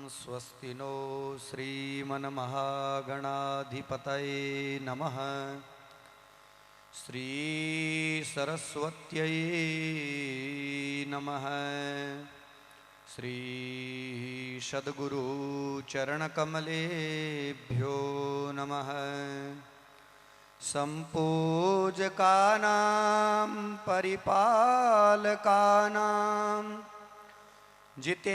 स्वस्ति नो श्रीमन्महागणाधिपतये नमः। श्री सरस्वत्यै नमः। श्री सद्गुरु चरणकमलेभ्यो नमः। संपूजकानां परिपालकानां जितेन्द्रियाणां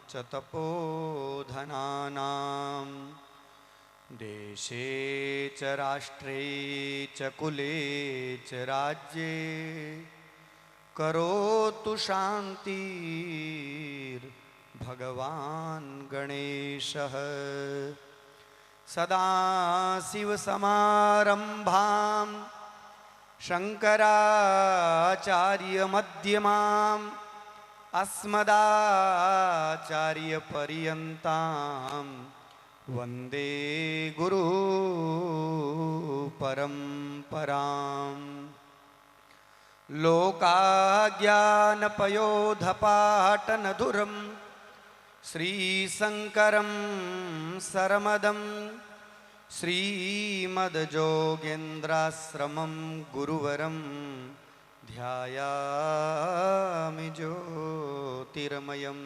च तपोधनानां देशे च राष्ट्रे च कुले च राज्ये करोतु शान्तिर्भगवान् गणेशः। सदाशिवसमारम्भां शङ्कराचार्यमध्यमाम् अस्मदाचार्यपर्यन्तां वन्दे गुरुपरम्पराम्। लोकाज्ञानपयोधपाटनधुरं श्रीशङ्करं सरमदं श्रीमद्योगेन्द्राश्रमं गुरुवरं ध्यायामि ज्योतिर्मयं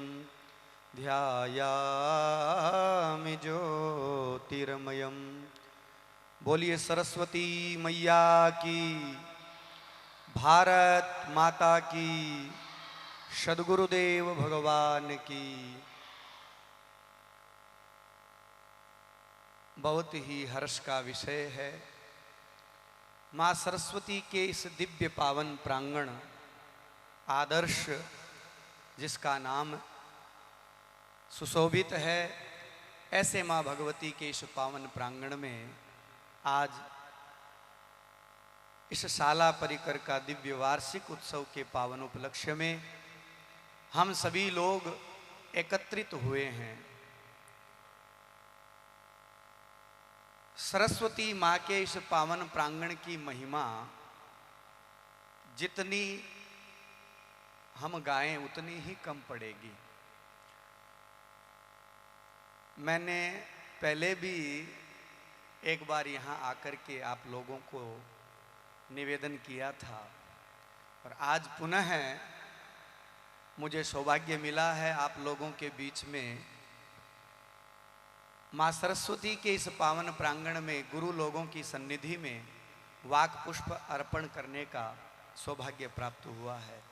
ध्यायामि ज्योतिर्मयं। बोलिए सरस्वती मैया की, भारत माता की, सद्गुरुदेव भगवान की। बहुत ही हर्ष का विषय है। माँ सरस्वती के इस दिव्य पावन प्रांगण आदर्श, जिसका नाम सुशोभित है, ऐसे माँ भगवती के इस पावन प्रांगण में आज इस शाला परिकर का दिव्य वार्षिक उत्सव के पावन उपलक्ष्य में हम सभी लोग एकत्रित हुए हैं। सरस्वती माँ के इस पावन प्रांगण की महिमा जितनी हम गाएं उतनी ही कम पड़ेगी। मैंने पहले भी एक बार यहाँ आकर के आप लोगों को निवेदन किया था और आज पुनः मुझे सौभाग्य मिला है आप लोगों के बीच में माँ सरस्वती के इस पावन प्रांगण में गुरु लोगों की सन्निधि में वाक पुष्प अर्पण करने का सौभाग्य प्राप्त हुआ है।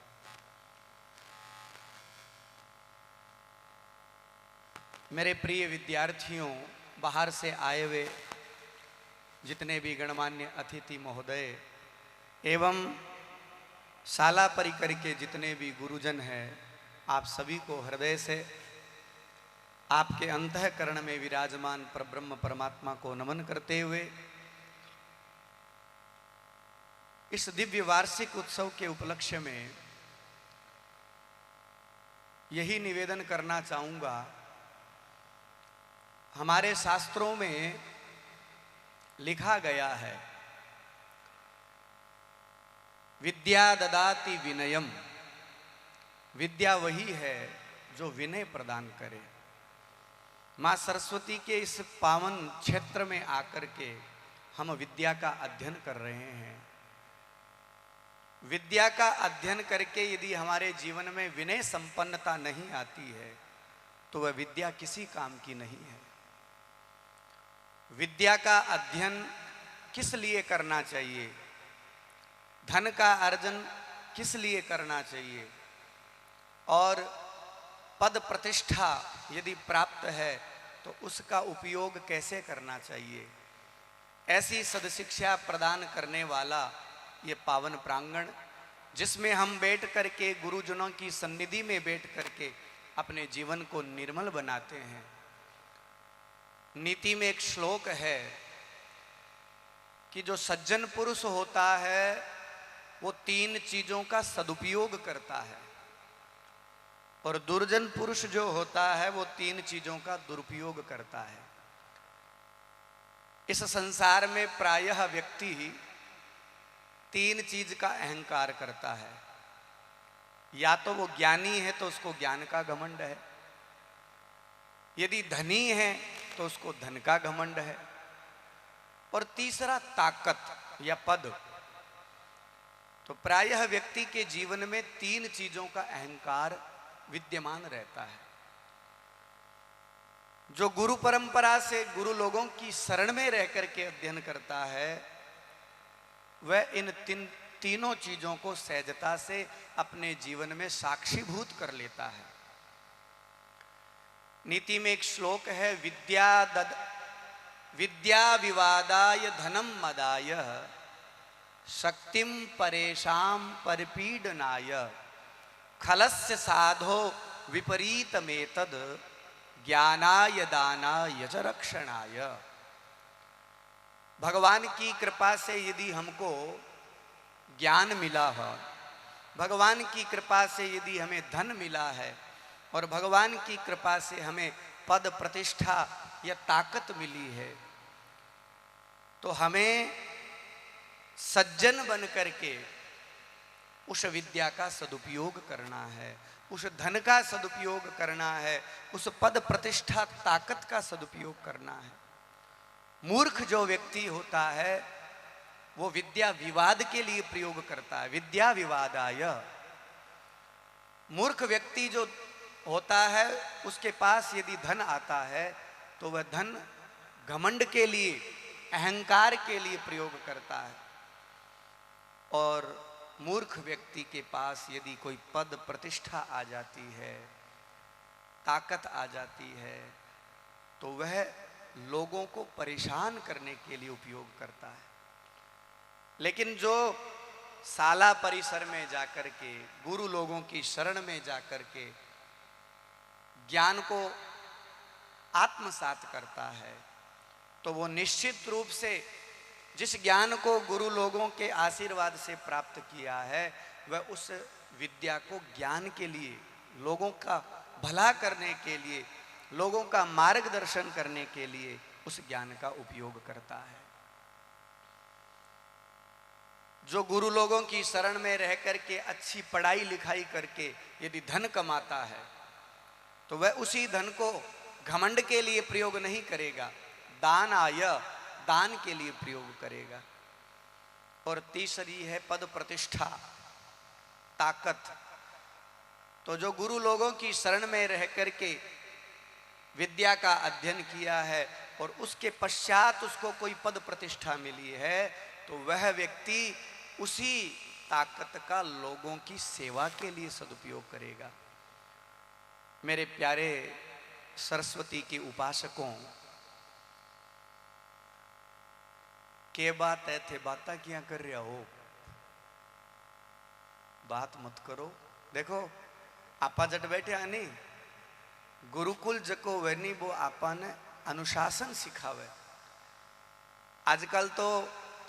मेरे प्रिय विद्यार्थियों, बाहर से आए हुए जितने भी गणमान्य अतिथि महोदय एवं शाला परिकर के जितने भी गुरुजन हैं, आप सभी को हृदय से आपके अंतःकरण में विराजमान परब्रह्म परमात्मा को नमन करते हुए इस दिव्य वार्षिक उत्सव के उपलक्ष्य में यही निवेदन करना चाहूँगा। हमारे शास्त्रों में लिखा गया है, विद्या ददाति विनयम। विद्या वही है जो विनय प्रदान करे। माँ सरस्वती के इस पावन क्षेत्र में आकर के हम विद्या का अध्ययन कर रहे हैं। विद्या का अध्ययन करके यदि हमारे जीवन में विनय संपन्नता नहीं आती है तो वह विद्या किसी काम की नहीं है। विद्या का अध्ययन किस लिए करना चाहिए, धन का अर्जन किस लिए करना चाहिए और पद प्रतिष्ठा यदि प्राप्त है तो उसका उपयोग कैसे करना चाहिए, ऐसी सदशिक्षा प्रदान करने वाला ये पावन प्रांगण, जिसमें हम बैठ करके गुरुजनों की सन्निधि में बैठ करके अपने जीवन को निर्मल बनाते हैं। नीति में एक श्लोक है कि जो सज्जन पुरुष होता है वो 3 चीजों का सदुपयोग करता है और दुर्जन पुरुष जो होता है वो 3 चीजों का दुरुपयोग करता है। इस संसार में प्रायः व्यक्ति 3 चीज का अहंकार करता है। या तो वो ज्ञानी है तो उसको ज्ञान का घमंड है, यदि धनी है तो उसको धन का घमंड है, और तीसरा ताकत या पद। तो प्रायः व्यक्ति के जीवन में तीन चीजों का अहंकार विद्यमान रहता है। जो गुरु परंपरा से गुरु लोगों की शरण में रह करके अध्ययन करता है, वह इन तीनों चीजों को सहजता से अपने जीवन में साक्षीभूत कर लेता है। नीति में एक श्लोक है, विद्या विवादाय धनम मदाय शक्तिम परेशाम परिपीडनाय खलस्य साधो विपरीतमेतद ज्ञानाय दानाय च रक्षणाय। भगवान की कृपा से यदि हमको ज्ञान मिला हो, भगवान की कृपा से यदि हमें धन मिला है, और भगवान की कृपा से हमें पद प्रतिष्ठा या ताकत मिली है, तो हमें सज्जन बन करके उस विद्या का सदुपयोग करना है, उस धन का सदुपयोग करना है, उस पद प्रतिष्ठा ताकत का सदुपयोग करना है। मूर्ख जो व्यक्ति होता है वो विद्या विवाद के लिए प्रयोग करता है, विद्या विवादाय। मूर्ख व्यक्ति जो होता है उसके पास यदि धन आता है तो वह धन घमंड के लिए, अहंकार के लिए प्रयोग करता है, और मूर्ख व्यक्ति के पास यदि कोई पद प्रतिष्ठा आ जाती है, ताकत आ जाती है, तो वह लोगों को परेशान करने के लिए उपयोग करता है। लेकिन जो शाला परिसर में जाकर के, गुरु लोगों की शरण में जाकर के ज्ञान को आत्मसात करता है, तो वो निश्चित रूप से जिस ज्ञान को गुरु लोगों के आशीर्वाद से प्राप्त किया है, वह उस विद्या को ज्ञान के लिए, लोगों का भला करने के लिए, लोगों का मार्गदर्शन करने के लिए उस ज्ञान का उपयोग करता है। जो गुरु लोगों की शरण में रह करके अच्छी पढ़ाई लिखाई करके यदि धन कमाता है, तो वह उसी धन को घमंड के लिए प्रयोग नहीं करेगा, दान के लिए प्रयोग करेगा। और तीसरी है पद प्रतिष्ठा, ताकत। तो जो गुरु लोगों की शरण में रह करके विद्या का अध्ययन किया है और उसके पश्चात उसको कोई पद प्रतिष्ठा मिली है, तो वह व्यक्ति उसी ताकत का लोगों की सेवा के लिए सदुपयोग करेगा। मेरे प्यारे सरस्वती के उपासकों, के बात है थे बाता क्या कर रहे हो, बात मत करो। देखो आपा जट बैठे नहीं, गुरुकुल जको वैनी वो आपा ने अनुशासन सिखावे। आजकल तो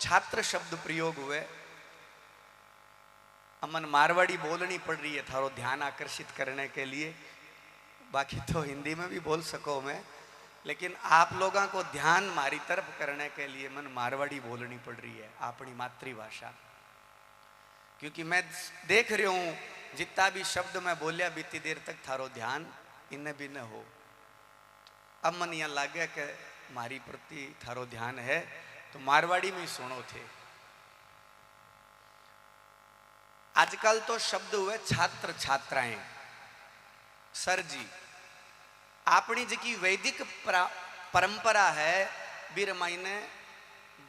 छात्र शब्द प्रयोग हुए, अमन मारवाड़ी बोलनी पड़ रही है थारो ध्यान आकर्षित करने के लिए, बाकी तो हिंदी में भी बोल सको मैं, लेकिन आप लोगों को ध्यान मारी तरफ करने के लिए मन मारवाड़ी बोलनी पड़ रही है, अपनी मातृभाषा। क्योंकि मैं देख रही हूं जितना भी शब्द मैं बोलिया बीती देर तक थारो ध्यान इन्हें भी न हो। अब मन यहाँ लागे कि मारी प्रति थारो ध्यान है, तो मारवाड़ी में सुनो थे। आजकल तो शब्द हुए छात्र छात्राएं। सर जी, अपनी जी वैदिक परंपरा है, बीर मायने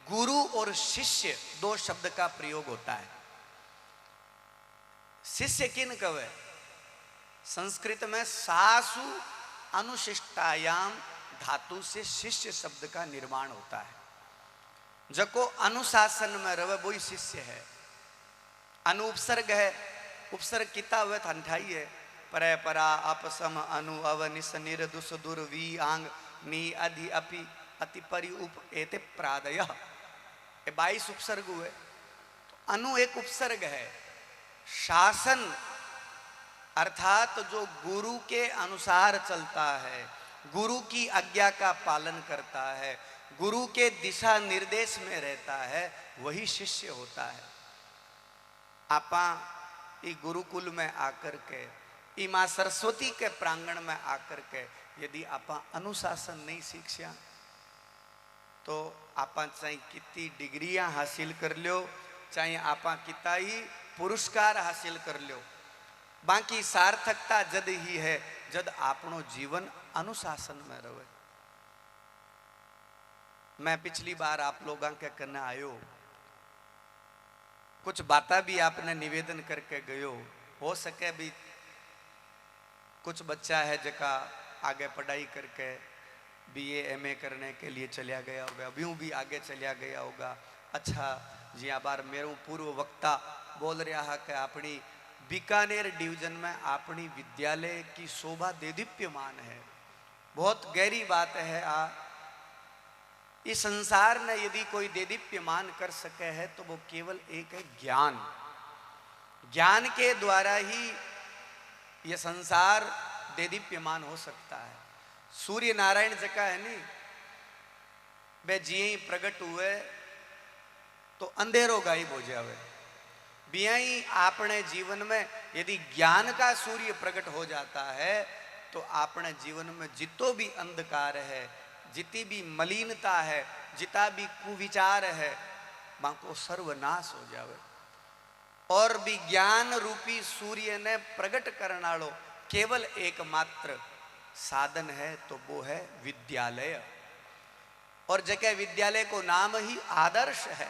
गुरु और शिष्य दो शब्द का प्रयोग होता है। शिष्य किन कवे? संस्कृत में सासु अनुशिष्टायाम धातु से शिष्य शब्द का निर्माण होता है। जको अनुशासन में रवे वही शिष्य है। अनु उपसर्ग है, उपसर्ग किता हुए ठंठाई है, परे परा अपसम अनु अव निस निर दुस दुर वी आंग नी अधि अपि अति परि उप एते प्रादय, ये 22 उपसर्ग हुए। तो अनु एक उपसर्ग है। शासन अर्थात जो गुरु के अनुसार चलता है, गुरु की आज्ञा का पालन करता है, गुरु के दिशा निर्देश में रहता है, वही शिष्य होता है। आपा ई गुरुकुल में आकर के, ई माँ सरस्वती के प्रांगण में आकर के यदि आप अनुशासन नहीं सीखिया तो आप चाहे कितनी डिग्रियां हासिल कर लो, चाहे आप कितना ही पुरस्कार हासिल कर लो, बाकी सार्थकता जद ही है जद आपनो जीवन अनुशासन में रहे। मैं पिछली बार आप लोगों के करने आयो, कुछ बातें भी आपने निवेदन करके गयो, हो सके भी कुछ बच्चा है जका आगे पढ़ाई करके बीए एमए करने के लिए चलिया गया होगा, अभी भी आगे चलिया गया होगा। अच्छा जी, आ बार मेरू पूर्व वक्ता बोल रहा है कि अपनी बीकानेर डिवीजन में अपनी विद्यालय की शोभा देदीप्यमान है। बहुत गहरी बात है। इस संसार ने यदि कोई देदीप्यमान कर सके है तो वो केवल एक है ज्ञान। ज्ञान के द्वारा ही यह संसार देदीप्यमान हो सकता है। सूर्य नारायण जका है नहीं, वे जिये ही प्रकट हुए तो अंधेरो गायब हो जावे। बिया ही अपने जीवन में यदि ज्ञान का सूर्य प्रकट हो जाता है तो अपने जीवन में जितो भी अंधकार है, जितनी भी मलिनता है, जितना भी कुविचार है, बाको सर्वनाश हो जावे। और भी ज्ञान रूपी सूर्य ने प्रकट करने वालों केवल एकमात्र साधन है तो वो है विद्यालय। और जगह विद्यालय को नाम ही आदर्श है।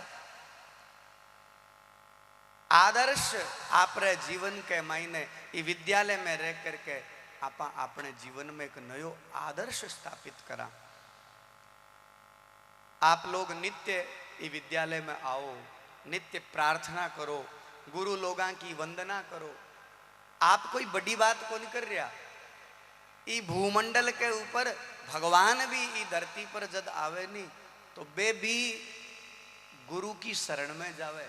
आदर्श आपरे जीवन के मायने ये विद्यालय में रह करके आप अपने जीवन में एक नयो आदर्श स्थापित करा। आप लोग नित्य ये विद्यालय में आओ, नित्य प्रार्थना करो, गुरु लोगों की वंदना करो। आप कोई बड़ी बात को नहीं कर रहा। ई भूमंडल के ऊपर भगवान भी ई धरती पर जद आवे नहीं तो वे भी गुरु की शरण में जावे।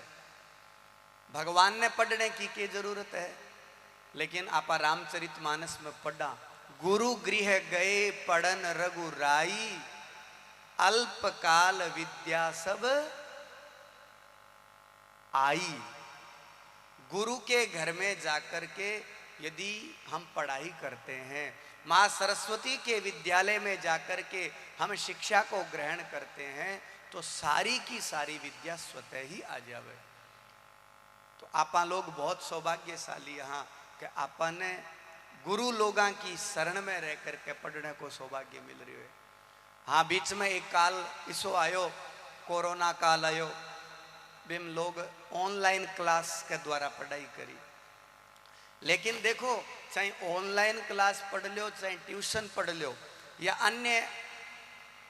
भगवान ने पढ़ने की जरूरत है, लेकिन आप रामचरितमानस में पढ़ा, गुरु गृह गए पढ़न रघुराई, अल्पकाल विद्या सब आई। गुरु के घर में जाकर के यदि हम पढ़ाई करते हैं, माँ सरस्वती के विद्यालय में जाकर के हम शिक्षा को ग्रहण करते हैं तो सारी की सारी विद्या स्वतः ही आ जावे। तो आपा लोग बहुत सौभाग्यशाली यहाँ कि आपने गुरु लोगों की शरण में रह करके पढ़ने को सौभाग्य मिल रही है। हाँ, बीच में एक काल इसो आयो, कोरोना काल आयो, बिम लोग ऑनलाइन क्लास के द्वारा पढ़ाई करी। लेकिन देखो, चाहे ऑनलाइन क्लास पढ़ लो, चाहे ट्यूशन पढ़ लो या अन्य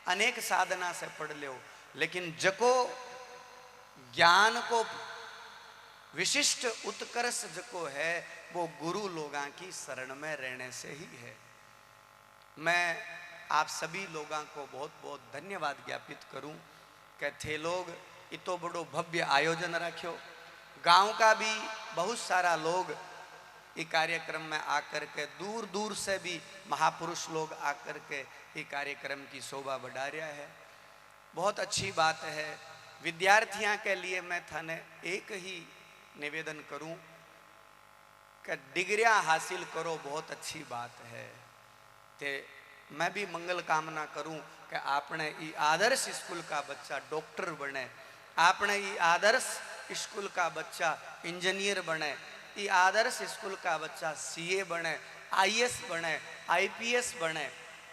अनेक साधना से पढ़ लो, लेकिन जको ज्ञान को विशिष्ट उत्कर्ष जको है वो गुरु लोगों की शरण में रहने से ही है। मैं आप सभी लोगों को बहुत बहुत धन्यवाद ज्ञापित करूं कि थे लोग इतो बड़ो भव्य आयोजन रखो। गांव का भी बहुत सारा लोग इस कार्यक्रम में आकर के, दूर दूर से भी महापुरुष लोग आकर के इस कार्यक्रम की शोभा बढ़ा रहा है। बहुत अच्छी बात है। विद्यार्थियों के लिए मैं थाने एक ही निवेदन करूं कि डिग्रियां हासिल करो, बहुत अच्छी बात है। ते मैं भी मंगल कामना करूं कि आपने ये आदर्श स्कूल का बच्चा डॉक्टर बने, आपने ये आदर्श स्कूल का बच्चा इंजीनियर बने, ये आदर्श स्कूल का बच्चा सीए बने, आईएएस बने, आईपीएस बने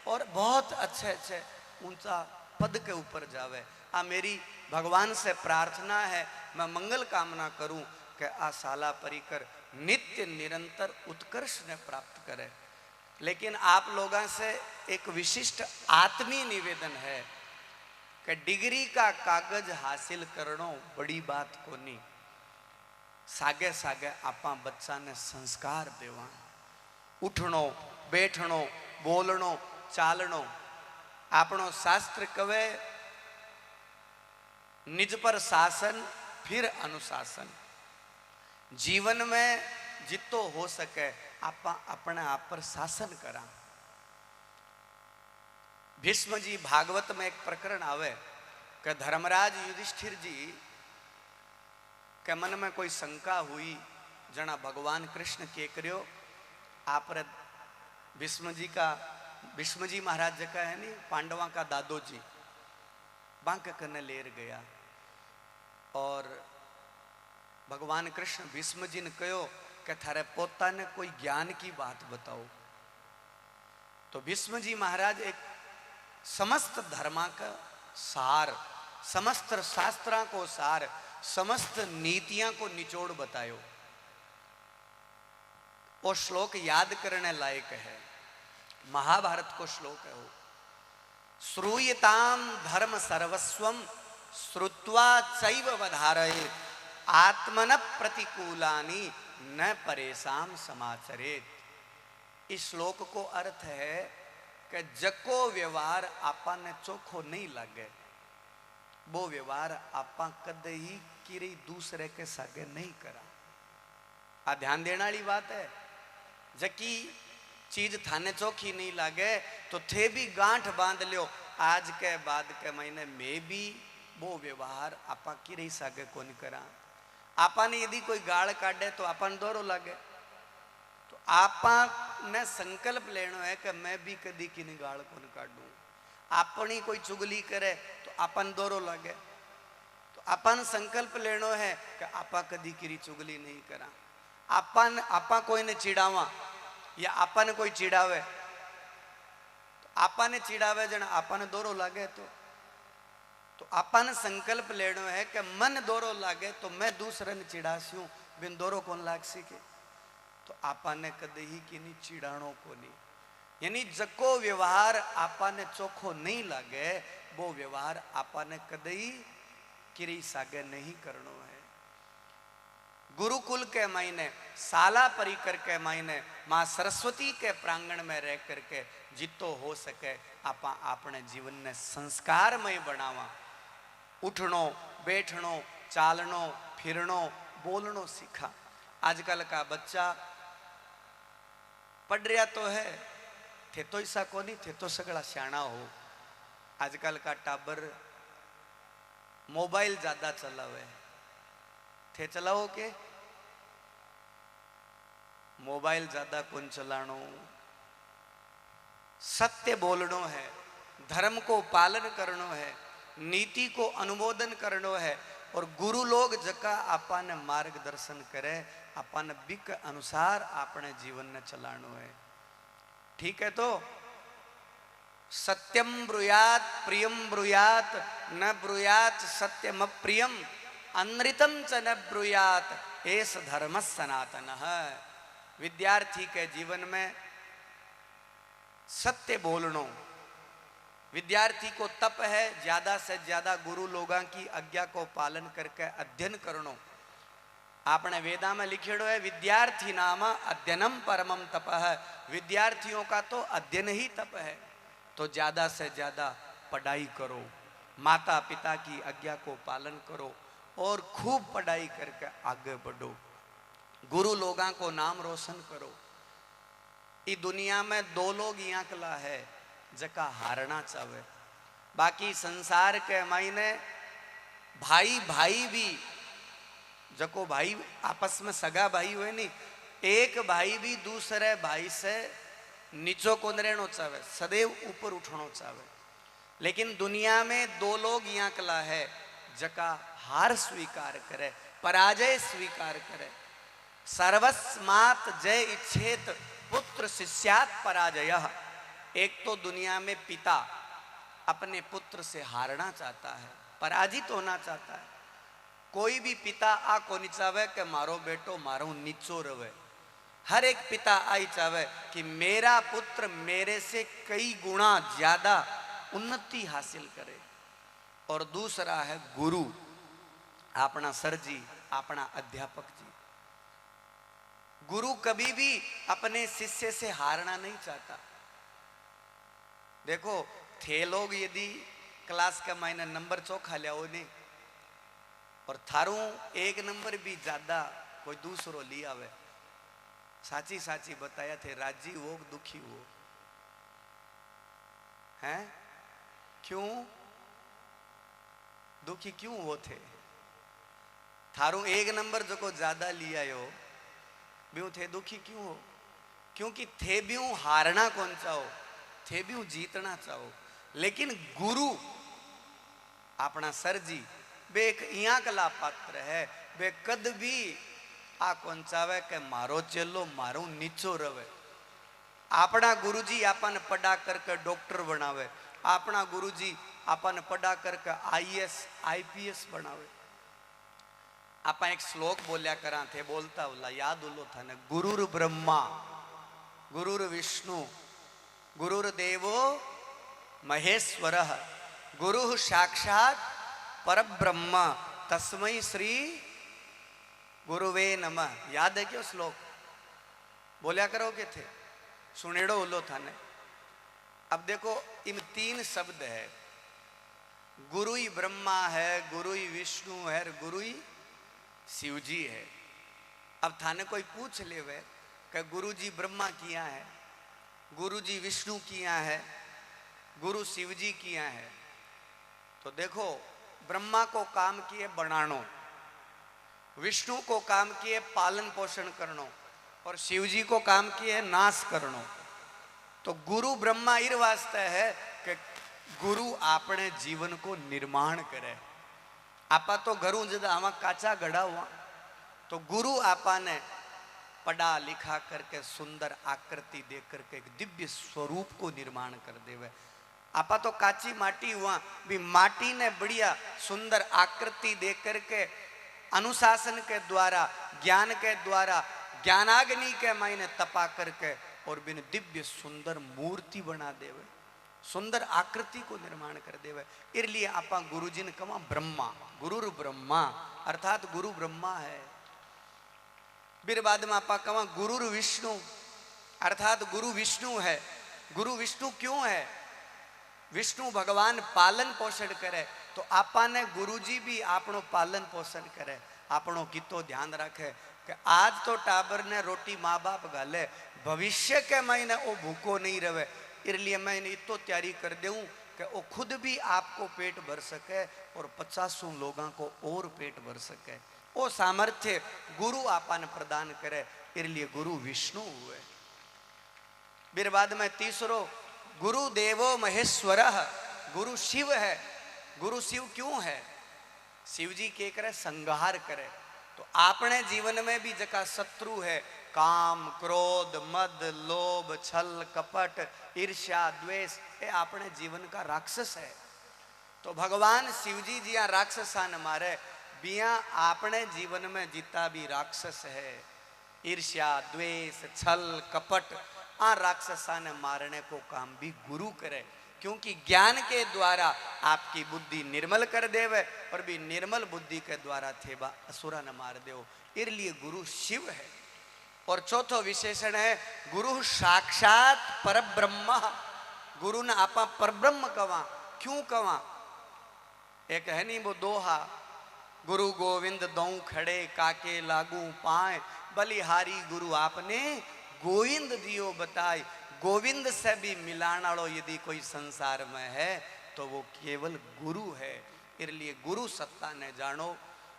और बहुत अच्छे अच्छे ऊंचा पद के ऊपर जावे। मेरी भगवान से प्रार्थना है, मैं मंगल कामना करूं कि शाला परिकर नित्य निरंतर उत्कर्ष ने प्राप्त करे। लेकिन आप लोगों से एक विशिष्ट आत्मीय निवेदन है कि डिग्री का कागज हासिल करनो बड़ी बात को नहीं, सागे सागे आपा बच्चा ने संस्कार देवा, उठनो बैठनो बोलनो चालनो। आपनो शास्त्र कवे निज पर शासन फिर अनुशासन। जीवन में जितो हो सके आप अपने आप पर शासन करा। भीष्म जी भागवत में एक प्रकरण आवे कि धर्मराज युधिष्ठिर जी के मन में कोई शंका हुई, जना भगवान कृष्ण के करियो आप भीष्म जी महाराज जका है नी पांडवा का दादो जी बांक कने लेर गया और भगवान कृष्ण भीष्म जी ने कहो कि थारे पोता ने कोई ज्ञान की बात बताओ। तो भीष्म जी महाराज एक समस्त धर्मा का सार, समस्त शास्त्रा को सार, समस्त नीतियां को निचोड़ बतायो। वो श्लोक याद करने लायक है, महाभारत को श्लोक है वो। श्रूयताम धर्म सर्वस्वम श्रुत्वा चैव वधारयेत् आत्मन प्रतिकूलानि न परेशान समाचरेत। इस श्लोक को अर्थ है कि जको व्यवहार आपा ने चोखो नहीं लगे वो व्यवहार आपा कद ही किरी दूसरे के सागे नहीं करा। आ ध्यान देने वाली बात है। जकी चीज थाने चोखी नहीं लागे तो थे भी गांठ बांध लियो, आज के बाद के महीने में भी वो व्यवहार आपा किरी सागे कौन करा। आपा ने यदि कोई गाल काटे तो आपन दोरो लगे, तो आपा ने संकल्प लेनो है कि मैं भी कदी की गाल कौन काटूं। अपनी कोई चुगली करे तो आपन दोरो लगे, तो अपन संकल्प लेनो है कि आपा कदी की चुगली नहीं करा। आपा कोई ने चिड़ावा या आपा ने कोई चिड़ावे तो आपा ने चिड़ावे जन आपा ने दोरो लागे तो आपा ने संकल्प लेनो है कि मन दोरो लागे तो मैं दूसरे ने चिड़ास्यूं बिन दोरो कौन लाग सके। तो आपा ने कदे ही की नहीं चिड़ाणो को नहीं, यानी जको व्यवहार आपा ने चोखो नहीं लागे वो व्यवहार आपा ने कदे ही किरी सागे नहीं करनो है। गुरुकुल के मायने, साला परिकर के मायने, माँ सरस्वती के प्रांगण में रह करके जितो हो सके आपा अपने जीवन ने संस्कारमय बनावा। उठनो बैठनो चालनो फिरनो बोलनो सीखा। आजकल का बच्चा पढ़ रहा तो है, थे तो ऐसा को नहीं, थे तो सगड़ा सियाणा हो। आजकल का टाबर मोबाइल ज्यादा चलावे, थे चलाओ के मोबाइल ज्यादा कौन चलानो। सत्य बोलनो है, धर्म को पालन करनो है, नीति को अनुमोदन करनो है और गुरु लोग जका आपा ने मार्गदर्शन करे आपा ने बिक अनुसार अपने जीवन ने चलानो है। ठीक है, तो सत्यम ब्रूयात प्रियम ब्रूयात न ब्रूयात सत्यम प्रियम अनृतम च न ब्रूयात एस धर्म सनातन है। विद्यार्थी के जीवन में सत्य बोलनो, विद्यार्थी को तप है ज्यादा से ज्यादा गुरु लोगों की आज्ञा को पालन करके अध्ययन करनो। आपने वेदा में लिखेड़ो है विद्यार्थी नाम अध्ययनम परमम तप है। विद्यार्थियों का तो अध्ययन ही तप है। तो ज्यादा से ज्यादा पढ़ाई करो, माता पिता की आज्ञा को पालन करो और खूब पढ़ाई करके आगे बढ़ो, गुरु लोगों को नाम रोशन करो। इस दुनिया में दो लोग यहाँ कला है जका हारना चाहे, बाकी संसार के मायने भाई भाई भी जको भाई आपस में सगा भाई हुए नहीं, एक भाई भी दूसरे भाई से नीचो को रहना चाहे, सदैव ऊपर उठना चाहे। लेकिन दुनिया में दो लोग यहाँ कला है जका हार स्वीकार करे, पराजय स्वीकार करे। सर्वस्मात् जय इच्छेत पुत्र शिष्यात पराजय। एक तो दुनिया में पिता अपने पुत्र से हारना चाहता है, पराजित होना चाहता है। कोई भी पिता आ को नहीं चाहे कि मारो बेटो मारो नीचो रहे। हर एक पिता आई चाहे कि मेरा पुत्र मेरे से कई गुना ज्यादा उन्नति हासिल करे। और दूसरा है गुरु, अपना सर जी, अपना अध्यापक जी। गुरु कभी भी अपने शिष्य से हारना नहीं चाहता। देखो थे लोग यदि क्लास का मायने नंबर चौखा लिया हो नहीं और थारू एक नंबर भी ज्यादा कोई दूसरो लिया आवे, साची साची बताया थे राजी हो दुखी हो हैं, क्यों दुखी क्यों हो थे? थारू एक नंबर जो को ज्यादा लिया हो ब्यूं थे दुखी क्यों हो? क्योंकि थे ब्यूं हारना कौन चाहो, थे ब्यूं जीतना चाहो। लेकिन गुरु अपना सर जी बे एक इया कला पात्र है, बे कद भी आ कौन चावे के मारो चेलो मारो नीचो रवे। अपना गुरुजी आपन पढ़ा करके डॉक्टर बनावे, अपना गुरुजी आपन पढ़ा करके आईएएस आईपीएस बनावे। आप एक श्लोक बोलिया करा थे, बोलता बोला याद उलो था ने, गुरुर ब्रह्मा गुरुर विष्णु गुरुर्देवो महेश्वरः गुरु साक्षात परब्रह्म तस्मै श्री गुरुवे नमः। याद है क्यों श्लोक? बोलिया करोगे थे, सुनेड़ो उलो था ने। अब देखो इन तीन शब्द है, गुरु ही ब्रह्मा है, गुरु ही विष्णु है, गुरु ही शिव जी है। अब थाने कोई पूछ ले वे कि गुरु जी ब्रह्मा किया है, गुरु जी विष्णु किया है, गुरु शिव जी किया है। तो देखो ब्रह्मा को काम किए बनानो, विष्णु को काम किए पालन पोषण करनो, और शिव जी को काम किए नाश करनो। तो गुरु ब्रह्मा इर वास्ते है कि गुरु अपने जीवन को निर्माण करे। आपा तो घरों जब आवा काचा गड़ा हुआ, तो गुरु आपा ने पढ़ा लिखा करके सुंदर आकृति दे करके एक दिव्य स्वरूप को निर्माण कर देवे। आपा तो काची माटी हुआ भी माटी ने बढ़िया सुंदर आकृति दे करके अनुशासन के द्वारा ज्ञान के द्वारा ज्ञानाग्नि के मायने तपा करके और बिन दिव्य सुंदर मूर्ति बना देवे, सुंदर आकृति को निर्माण कर देवे। इसलिए आपा गुरुजी ने कहा ब्रह्मा, गुरुर ब्रह्मा अर्थात गुरु ब्रह्मा है। फिर बाद में आपा कहा गुरुर विष्णु अर्थात गुरु विष्णु है। गुरु विष्णु क्यों है? विष्णु भगवान पालन पोषण करे, तो आपा ने गुरुजी भी आपनो पालन पोषण करे, आपनो कितो ध्यान रखे कि आज तो टाबर ने रोटी माँ बाप गाले, भविष्य के महीने वो भूखो नहीं रहे। इसलिए मैं इतो तैयारी कर दूं कि वो खुद भी आपको पेट भर सके और 50 लोगों को और पेट भर सके। वो सामर्थ्य गुरु आपा ने प्रदान करे, इसलिए गुरु विष्णु हुए। फिर बाद में तीसरो गुरु देवो महेश्वरः, गुरु शिव है। गुरु शिव क्यों है? शिव जी के करे संहार करे। तो आपने जीवन में भी जका शत्रु है, काम क्रोध मद लोभ छल कपट ईर्ष्या द्वेष, ये अपने जीवन का राक्षस है। तो भगवान शिव जी जिया राक्षसा ने मारे, बिया आपने जीवन में जीता भी राक्षस है, ईर्ष्या द्वेष छल कपट, आ राक्षसा ने मारने को काम भी गुरु करे। क्योंकि ज्ञान के द्वारा आपकी बुद्धि निर्मल कर देवे, और भी निर्मल बुद्धि के द्वारा थे बा असुरा न मार देव। इसलिए गुरु शिव है। और चौथो विशेषण है गुरु साक्षात परब्रह्म। गुरु ने आपा परब्रह्म कवा, क्यों कवा? एक है नहीं वो दोहा, गुरु गोविंद दौ खड़े काके लागू पाए, बलिहारी गुरु आपने गोविंद दियो बताए। गोविंद से भी मिलानाड़ो यदि कोई संसार में है तो वो केवल गुरु है। इसलिए गुरु सत्ता ने जानो,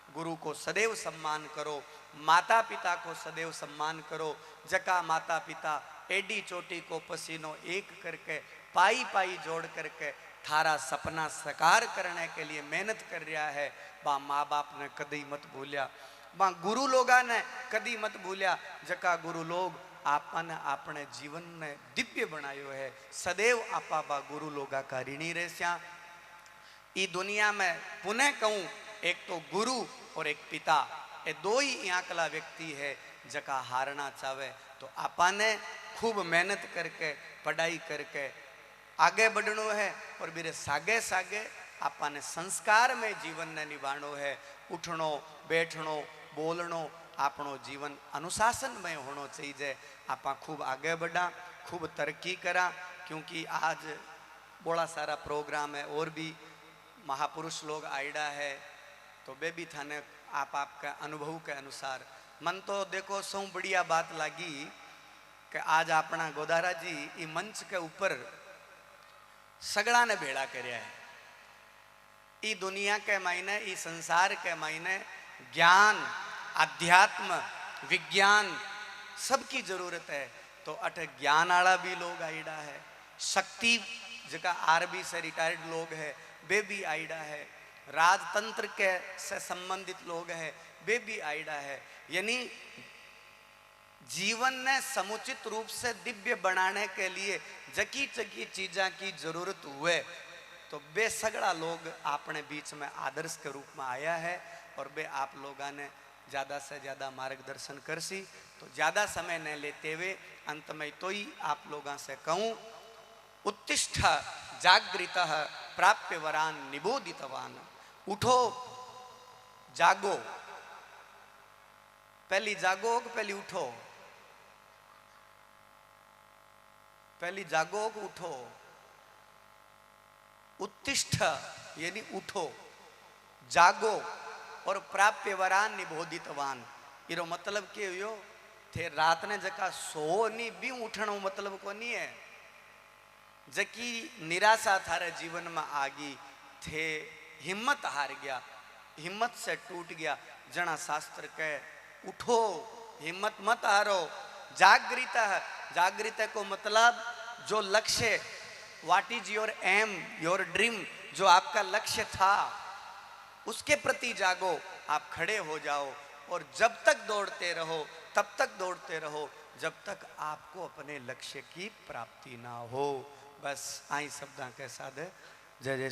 गुरु को सदैव सम्मान करो, माता पिता को सदैव सम्मान करो। जका माता पिता एडी चोटी को पसीनो एक करके पाई पाई जोड़ करके थारा सपना साकार करने के लिए मेहनत कर रहा है, बा माँ बाप ने कदी मत भूलिया, बा गुरु लोगा ने कदी मत भूलिया। जका गुरु लोग आपने अपने जीवन ने दिव्य बनायो है, सदैव आपा बा गुरु लोगा का ऋणी रहस्या। ई दुनिया में पुनः कहूँ, एक तो गुरु और एक पिता, ये दो ही आंकला व्यक्ति है जका हारना चाहे। तो आपा ने खूब मेहनत करके पढ़ाई करके आगे बढ़नो है, और मेरे सागे सागे आपा ने संस्कार में जीवन ने निभानो है। उठनो बैठनो बोलनो आपनो जीवन अनुशासन में होना चाहिए। आपा खूब आगे बढ़ा, खूब तरक्की करा, क्योंकि आज बड़ा सारा प्रोग्राम है और भी महापुरुष लोग आइडा है। तो वे भी थाने आपका अनुभव के अनुसार मन तो देखो सौ बढ़िया बात लगी कि आज अपना गोदारा जी ये मंच के ऊपर सगड़ा ने भेड़ा करया है। ई दुनिया के मायने, ई संसार के मायने ज्ञान अध्यात्म विज्ञान सबकी जरूरत है। तो अठ ज्ञान आला भी लोग आईडा है, शक्ति जका आर्मी से रिटायर्ड लोग है वे भी आईडा है, राजतंत्र के से संबंधित लोग है वे भी आईडा है। यानी जीवन ने समुचित रूप से दिव्य बनाने के लिए जकी जकी चीजा की जरूरत हुए तो वे सगड़ा लोग अपने बीच में आदर्श के रूप में आया है और वे आप लोगों ने ज़्यादा से ज़्यादा मार्गदर्शन करसी। तो ज़्यादा समय न लेते हुए अंत में तो ही आप लोगों से कहूँ, उत्तिष्ठ जागृत प्राप्य वरान निबोधितवान। उठो जागो, पहली जागो कि पहली उठो? पहली जागो कि उठो? उत्तिष्ठ यानी उठो, जागो और प्राप्य वरान निबोधितवान। इरो मतलब के यो थे रात ने जका सो नहीं भी उठनो मतलब को नहीं है। जकी निराशा थारे जीवन में आगी थे, हिम्मत हार गया, हिम्मत से टूट गया, जना शास्त्र के उठो, हिम्मत मत हारो, जागृत है। जागृत को मतलब जो लक्ष्य, what is your aim, your dream, जो आपका लक्ष्य था उसके प्रति जागो, आप खड़े हो जाओ और जब तक दौड़ते रहो तब तक दौड़ते रहो जब तक आपको अपने लक्ष्य की प्राप्ति ना हो। बस आई शब्द के साथ जय जय।